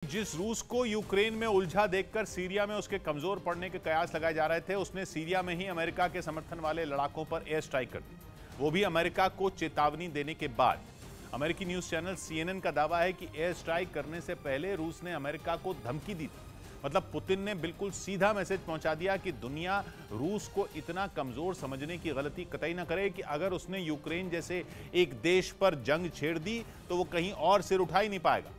जिस रूस को यूक्रेन में उलझा देखकर सीरिया में उसके कमजोर पड़ने के कयास लगाए जा रहे थे, उसने सीरिया में ही अमेरिका के समर्थन वाले लड़ाकों पर एयर स्ट्राइक कर दी, वो भी अमेरिका को चेतावनी देने के बाद। अमेरिकी न्यूज चैनल CNN का दावा है कि एयर स्ट्राइक करने से पहले रूस ने अमेरिका को धमकी दी थी। मतलब पुतिन ने बिल्कुल सीधा मैसेज पहुंचा दिया कि दुनिया रूस को इतना कमजोर समझने की गलती कतई ना करे कि अगर उसने यूक्रेन जैसे एक देश पर जंग छेड़ दी तो वो कहीं और सिर उठा ही नहीं पाएगा।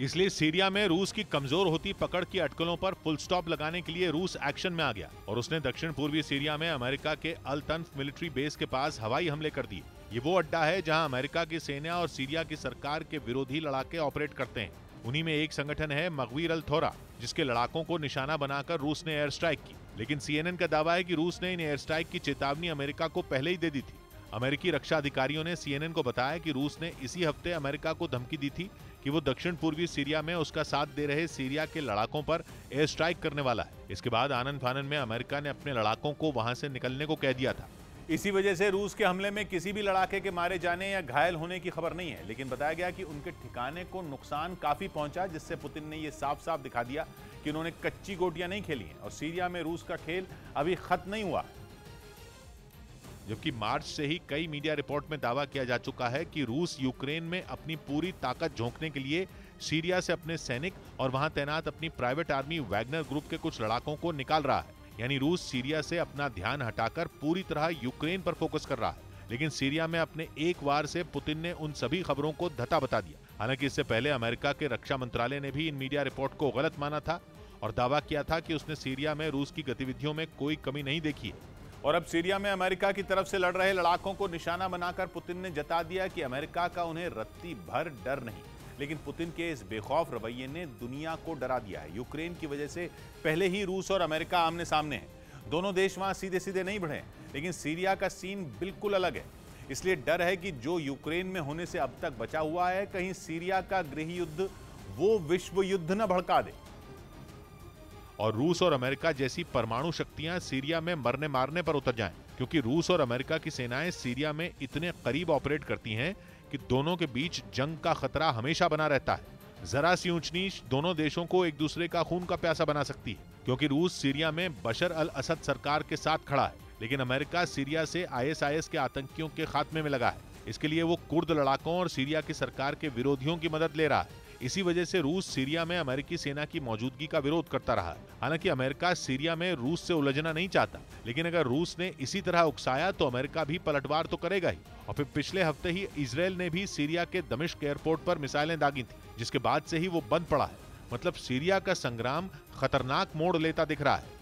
इसलिए सीरिया में रूस की कमजोर होती पकड़ की अटकलों पर फुल स्टॉप लगाने के लिए रूस एक्शन में आ गया और उसने दक्षिण पूर्वी सीरिया में अमेरिका के अल तन्फ मिलिट्री बेस के पास हवाई हमले कर दिए। ये वो अड्डा है जहां अमेरिका की सेना और सीरिया की सरकार के विरोधी लड़ाके ऑपरेट करते हैं। उन्हीं में एक संगठन है मगवीर अल थोरा, जिसके लड़ाकों को निशाना बनाकर रूस ने एयर स्ट्राइक की। लेकिन CNN का दावा है कि रूस ने इन एयर स्ट्राइक की चेतावनी अमेरिका को पहले ही दे दी थी। अमेरिकी रक्षा अधिकारियों ने CNN को बताया कि रूस ने इसी हफ्ते अमेरिका को धमकी दी थी कि वो दक्षिण पूर्वी सीरिया में उसका साथ दे रहे सीरिया के लड़ाकों पर एयर स्ट्राइक करने वाला है। इसके बाद आनन फानन में अमेरिका ने अपने लड़ाकों को वहां से निकलने को कह दिया था। इसी वजह से रूस के हमले में किसी भी लड़ाके के मारे जाने या घायल होने की खबर नहीं है, लेकिन बताया गया कि उनके ठिकाने को नुकसान काफी पहुंचा, जिससे पुतिन ने यह साफ साफ दिखा दिया कि उन्होंने कच्ची गोटियां नहीं खेली हैं और सीरिया में रूस का खेल अभी खत्म नहीं हुआ। जबकि मार्च से ही कई मीडिया रिपोर्ट में दावा किया जा चुका है कि रूस यूक्रेन में अपनी पूरी ताकत झोंकने के लिए सीरिया से अपने सैनिक और वहां तैनात अपनी प्राइवेट आर्मी वैगनर ग्रुप के कुछ लड़ाकों को निकाल रहा है। यानी रूस सीरिया से अपना ध्यान हटाकर पूरी तरह यूक्रेन पर फोकस कर रहा है। लेकिन सीरिया में अपने एक वार से पुतिन ने उन सभी खबरों को धता बता दिया। हालांकि इससे पहले अमेरिका के रक्षा मंत्रालय ने भी इन मीडिया रिपोर्ट को गलत माना था और दावा किया था कि उसने सीरिया में रूस की गतिविधियों में कोई कमी नहीं देखी है। और अब सीरिया में अमेरिका की तरफ से लड़ रहे लड़ाकों को निशाना बनाकर पुतिन ने जता दिया कि अमेरिका का उन्हें रत्ती भर डर नहीं। लेकिन पुतिन के इस बेखौफ रवैये ने दुनिया को डरा दिया है। यूक्रेन की वजह से पहले ही रूस और अमेरिका आमने सामने हैं। दोनों देश वहां सीधे सीधे नहीं बढ़े, लेकिन सीरिया का सीन बिल्कुल अलग है। इसलिए डर है कि जो यूक्रेन में होने से अब तक बचा हुआ है, कहीं सीरिया का गृह युद्ध वो विश्व युद्ध न भड़का दे और रूस और अमेरिका जैसी परमाणु शक्तियां सीरिया में मरने मारने पर उतर जाएं, क्योंकि रूस और अमेरिका की सेनाएं सीरिया में इतने करीब ऑपरेट करती हैं कि दोनों के बीच जंग का खतरा हमेशा बना रहता है। जरा सी ऊंच नीच दोनों देशों को एक दूसरे का खून का प्यासा बना सकती है, क्योंकि रूस सीरिया में बशर अल असद सरकार के साथ खड़ा है, लेकिन अमेरिका सीरिया से ISIS के आतंकियों के खात्मे में लगा है। इसके लिए वो कुर्द लड़ाकों और सीरिया की सरकार के विरोधियों की मदद ले रहा है। इसी वजह से रूस सीरिया में अमेरिकी सेना की मौजूदगी का विरोध करता रहा है। हालांकि अमेरिका सीरिया में रूस से उलझना नहीं चाहता, लेकिन अगर रूस ने इसी तरह उकसाया तो अमेरिका भी पलटवार तो करेगा ही। और फिर पिछले हफ्ते ही इजरायल ने भी सीरिया के दमिश्क एयरपोर्ट पर मिसाइलें दागी थी, जिसके बाद से ही वो बंद पड़ा है। मतलब सीरिया का संग्राम खतरनाक मोड़ लेता दिख रहा है।